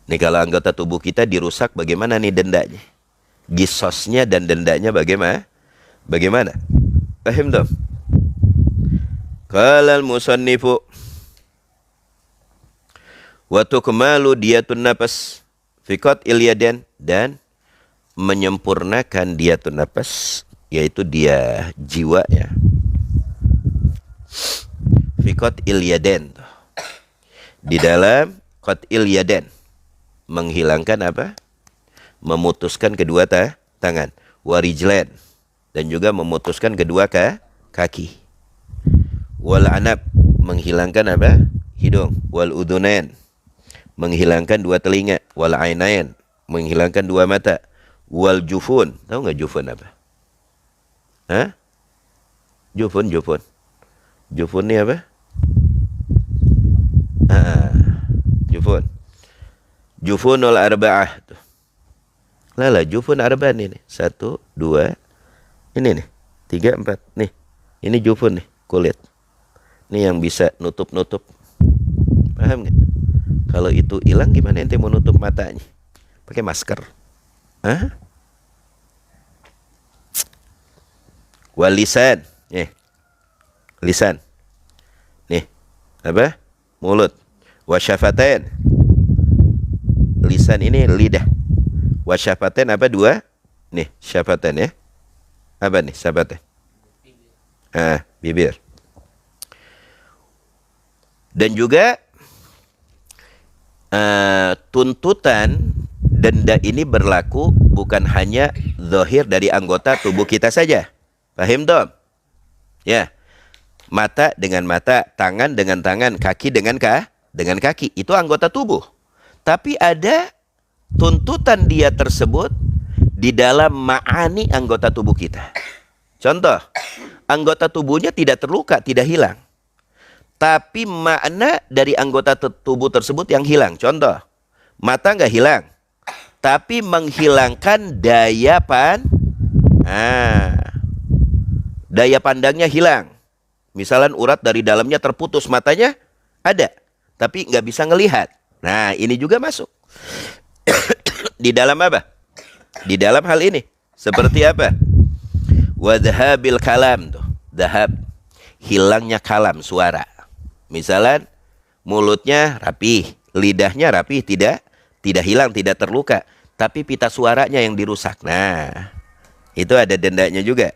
Nih kalau anggota tubuh kita dirusak, bagaimana nih dendanya? Gisosnya dan dendanya bagaimana? Bagaimana? Paham dong? Qala al-musannifu wa tukmalu diyatun nafas fiqat ilyadan, dan menyempurnakan diyatun nafas, yaitu dia jiwa ya. Fiqat ilyadan, di dalam qat'il yadan, menghilangkan apa? Memutuskan kedua tangan. Warijlan, dan juga memutuskan kedua kaki. Wal anab, menghilangkan apa? Hidung. Wal udunain, menghilangkan dua telinga. Wal ainain, menghilangkan dua mata. Wal jufun, tahu nggak jufun apa? Hah? Jufun. Jufun ini apa? Jufun. Jufunul arba'ah tuh. Lala, jufun arba'ah nih. 1, 2. Ini nih. 3, 4. Nih. Ini jufun nih, kulit. Ini yang bisa nutup-nutup. Paham nggak? Kalau itu hilang gimana ente mau nutup matanya? Pakai masker. Hah? Wal lisan. Nih. Lisan. Nih. Apa? Mulut. Wasyafatain. Lisan ini lidah. Wasyafatain apa? Dua. Nih, syafatain ya. Apa nih syafatain? Bibir. Dan juga tuntutan denda ini berlaku bukan hanya zahir dari anggota tubuh kita saja. Paham dong? Ya. Mata dengan mata, tangan dengan tangan, kaki dengan kaki. Itu anggota tubuh. Tapi ada tuntutan dia tersebut di dalam ma'ani anggota tubuh kita. Contoh, anggota tubuhnya tidak terluka, tidak hilang. Tapi makna dari anggota tubuh tersebut yang hilang. Contoh, mata nggak hilang, tapi menghilangkan daya daya pandangnya hilang. Misalnya urat dari dalamnya terputus, matanya ada, tapi nggak bisa ngelihat. Nah, ini juga masuk. Di dalam apa? Di dalam hal ini. Seperti apa? Wadhabil kalam tuh. Dahab. Hilangnya kalam, suara. Misalnya mulutnya rapih, lidahnya rapih, tidak hilang, tidak terluka, tapi pita suaranya yang dirusak. Nah, itu ada dendanya juga.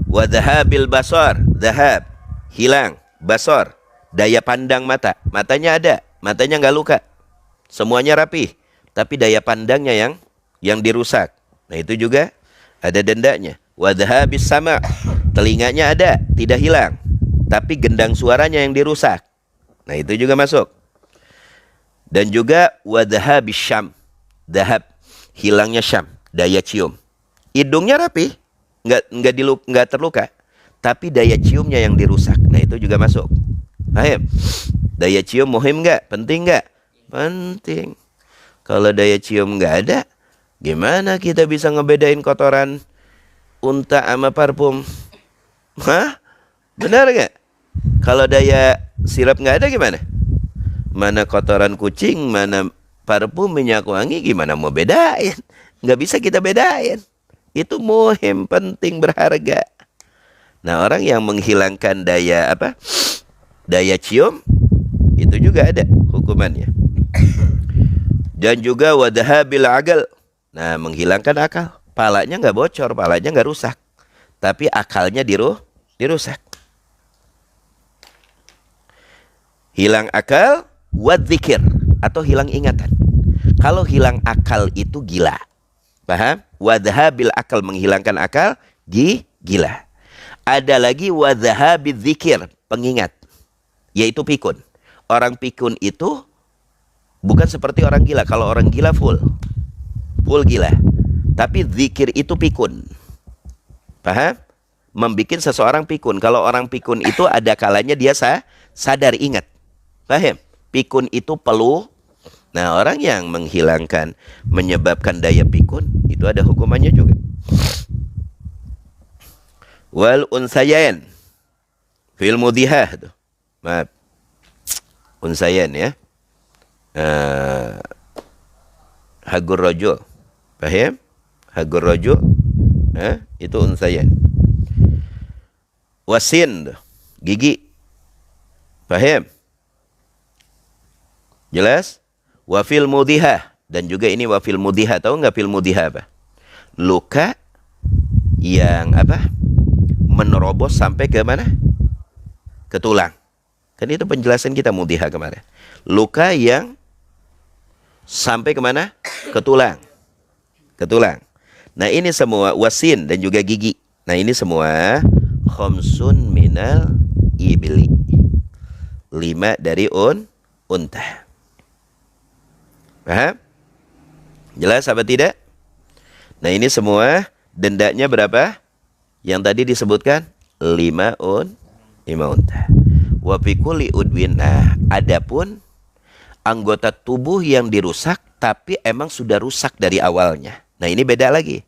Wadhabil basar. Dahab. Hilang. Basar. Daya pandang mata. Matanya ada, matanya nggak luka. Semuanya rapih, tapi daya pandangnya yang dirusak. Nah, itu juga ada dendanya. Wadhabis sama. Telinganya ada, tidak hilang, tapi gendang suaranya yang dirusak. Nah, itu juga masuk. Dan juga wadhabis syam. Dahab, hilangnya syam, daya cium. Hidungnya rapih, nggak terluka, tapi daya ciumnya yang dirusak. Nah, itu juga masuk. Paham? Daya cium muhim nggak? Penting nggak? Penting. Kalau daya cium nggak ada, gimana kita bisa ngebedain kotoran unta sama parfum? Hah? Benar nggak? Kalau daya sirap nggak ada gimana? Mana kotoran kucing, mana parfum, minyak wangi, gimana mau bedain? Nggak bisa kita bedain. Itu muhim, penting, berharga. Nah, orang yang menghilangkan daya apa? Daya cium, itu juga ada hukumannya. Dan juga wadhabil agal. Nah, menghilangkan akal. Palanya nggak bocor, palanya nggak rusak, tapi akalnya dirusak. Hilang akal, wadzikir, atau hilang ingatan. Kalau hilang akal itu gila. Paham? Wadhabil akal, menghilangkan akal, gila. Ada lagi wadhabil zikir, pengingat, yaitu pikun. Orang pikun itu bukan seperti orang gila. Kalau orang gila full gila. Tapi zikir itu pikun. Paham? Membikin seseorang pikun. Kalau orang pikun itu ada kalanya dia sadar, ingat. Paham? Pikun itu peluh. Nah, orang yang menghilangkan, menyebabkan daya pikun, itu ada hukumannya juga. Wal unsayan fil mudhihah tuh. Maaf. Unsayan ya. uh, hagur rajul. Paham? Hagur rajul itu unsayan. Wasin, gigi. Paham? Jelas? Wafil mudihah, dan juga ini wafil mudihah. Tahu nggak fil mudihah apa? Luka yang apa? Menerobos sampai ke mana? Ke tulang. Kan itu penjelasan kita mudihah kemarin. Luka yang sampai kemana? Ke tulang. Ke tulang. Nah ini semua wasin dan juga gigi. Nah ini semua khamsun minal ibli. 5 dari unta. Paham? Jelas apa tidak? Nah ini semua dendanya berapa? Yang tadi disebutkan 5 unta. Wa fi kulli udwin. Nah, adapun anggota tubuh yang dirusak tapi emang sudah rusak dari awalnya. Nah, ini beda lagi.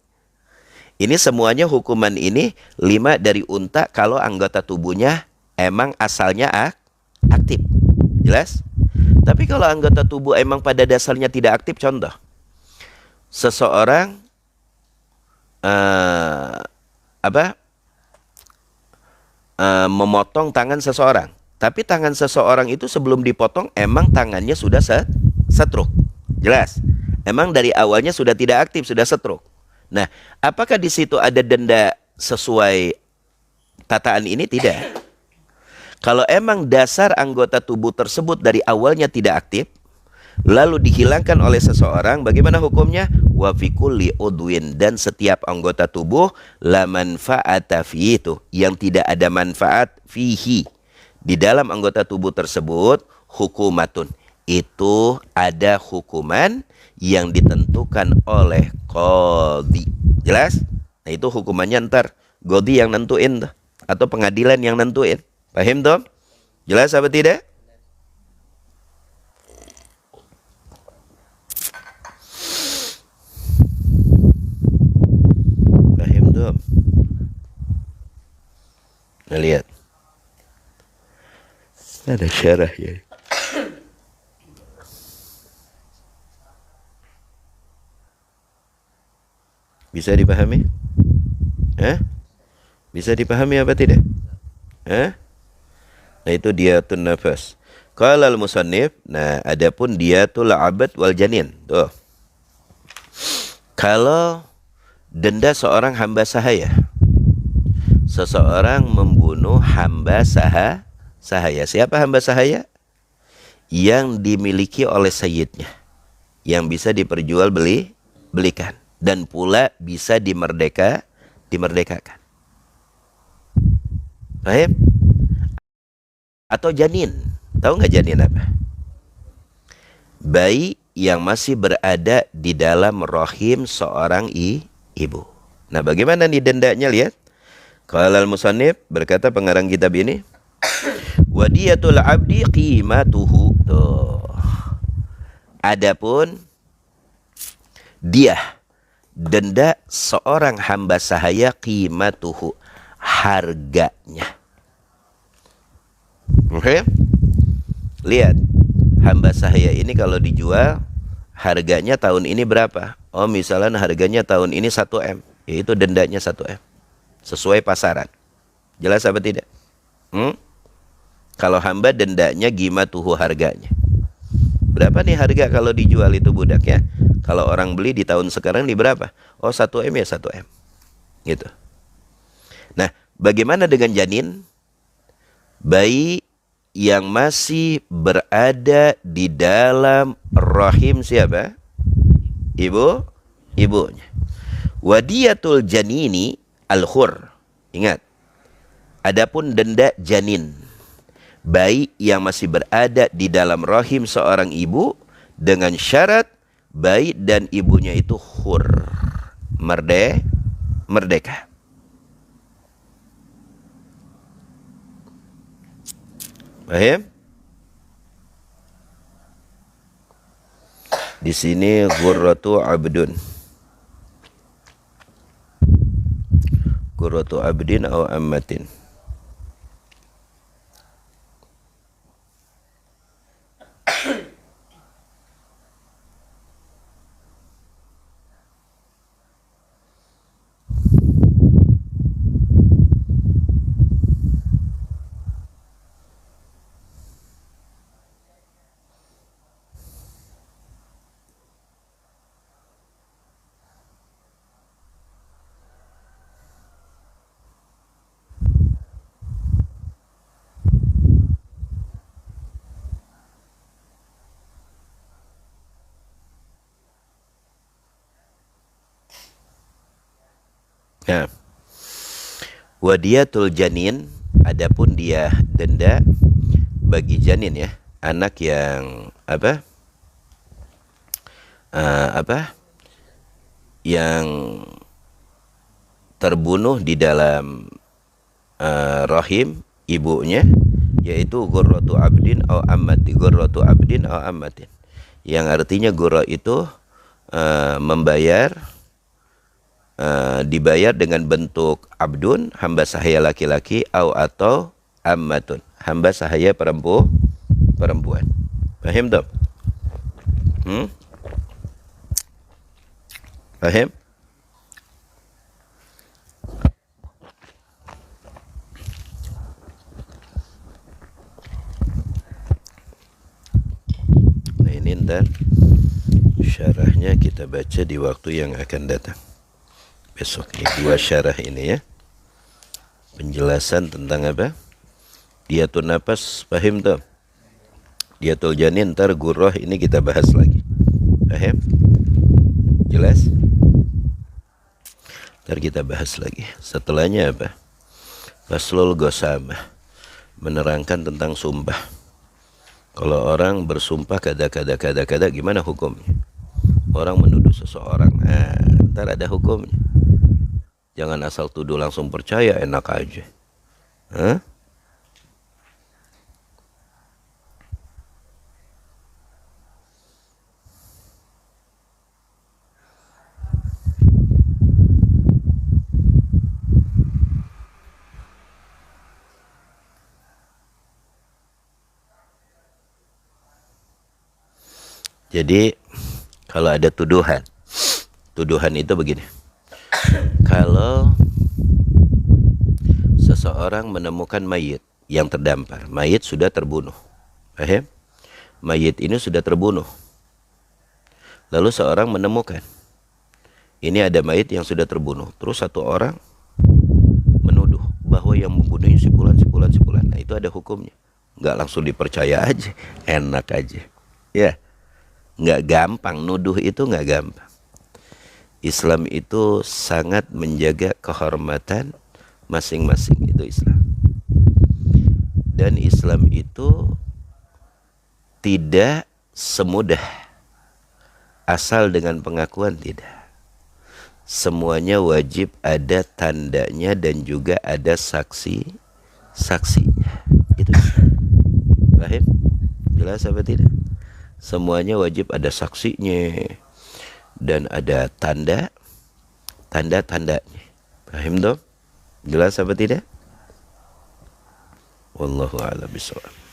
Ini semuanya hukuman ini 5 dari unta kalau anggota tubuhnya emang asalnya aktif. Jelas? Tapi kalau anggota tubuh emang pada dasarnya tidak aktif, contoh. Seseorang memotong tangan seseorang. Tapi tangan seseorang itu sebelum dipotong emang tangannya sudah stroke. Jelas? Emang dari awalnya sudah tidak aktif, sudah stroke. Nah, apakah di situ ada denda sesuai tataan ini? Tidak. Kalau emang dasar anggota tubuh tersebut dari awalnya tidak aktif, lalu dihilangkan oleh seseorang, bagaimana hukumnya? Wa fi kulli udwin, dan setiap anggota tubuh la manfaata fihi, itu yang tidak ada manfaat fihi, di dalam anggota tubuh tersebut, hukumatun, itu ada hukuman yang ditentukan oleh qadhi. Jelas? Nah itu hukumannya ntar qadhi yang nentuin tuh, atau pengadilan yang nentuin. Paham toh? Jelas apa tidak? Paham toh? Nah lihat, ada syarah ya. Bisa dipahami? Bisa dipahami apa tidak? Nah itu diatun nafas. Qala al-musannif, nah adapun diatul abad wal janin. Tuh. Kalau denda seorang hamba sahaya. Seseorang membunuh hamba sahaya. Siapa hamba sahaya? Yang dimiliki oleh sayyidnya. Yang bisa belikan. Dan pula bisa dimerdekakan. Paham? Atau janin. Tahu nggak janin apa? Bayi yang masih berada di dalam rahim seorang ibu. Nah bagaimana nih dendanya, lihat. Qala al-musannif, berkata pengarang kitab ini, wadiyatul abdi qimatuhu. Tuh. Adapun dia, denda seorang hamba sahaya, qimatuhu, harganya. Oke? Lihat, hamba sahaya ini kalau dijual, harganya tahun ini berapa? Oh misalnya harganya tahun ini 1M, yaitu dendanya 1M. Sesuai pasaran. Jelas apa tidak? Kalau hamba dendanya qimatuhu, harganya. Berapa nih harga kalau dijual itu budaknya? Kalau orang beli di tahun sekarang di berapa? Oh 1M ya 1M. Gitu. Nah, bagaimana dengan janin? Bayi yang masih berada di dalam rahim siapa? Ibunya. Wadiyatul janini al-khur. Ingat. Adapun denda janin, bayi yang masih berada di dalam rahim seorang ibu, dengan syarat bayi dan ibunya itu khur, merdeka. Paham? Di sini ghurratu abdun. Ghurratu abdin atau ammatin. Nah, wadiyatul janin, adapun dia denda bagi janin ya, anak yang yang terbunuh di dalam rahim ibunya, yaitu gurratu abdin au ammati, gurratu abdin au ammatin, yang artinya gurra itu membayar, dibayar dengan bentuk abdun, hamba sahaya laki-laki, atau ammatun, hamba sahaya perempuan. Paham tak? Paham? Nah ini ntar syarahnya kita baca di waktu yang akan datang. Besok ini dua syarah ini ya. Penjelasan tentang apa? Diatul nafas, paham tak? Diatul janin, ntar gurrah ini kita bahas lagi. Paham? Jelas? Ntar kita bahas lagi. Setelahnya apa? Faslul ghasamah, menerangkan tentang sumpah. Kalau orang bersumpah kada gimana hukumnya? Orang menuduh seseorang, ntar ada hukumnya. Jangan asal tuduh langsung percaya, enak aja. Hah? Jadi kalau ada tuduhan itu begini. Kalau seseorang menemukan mayit yang terdampar, mayit sudah terbunuh, paham? Mayit ini sudah terbunuh. Lalu seorang menemukan, ini ada mayit yang sudah terbunuh. Terus satu orang menuduh bahwa yang membunuhnya si fulan. Nah itu ada hukumnya. Nggak langsung dipercaya aja, enak aja. Ya, nggak gampang, nuduh itu nggak gampang. Islam itu sangat menjaga kehormatan masing-masing, itu Islam. Dan Islam itu tidak semudah asal dengan pengakuan, tidak. Semuanya wajib ada tandanya dan juga ada saksinya. Itu Islam. Paham? Jelas apa tidak? Semuanya wajib ada saksinya dan ada tanda-tandanya. Paham dong? Jelas apa tidak? Wallahu a'lam bishawab.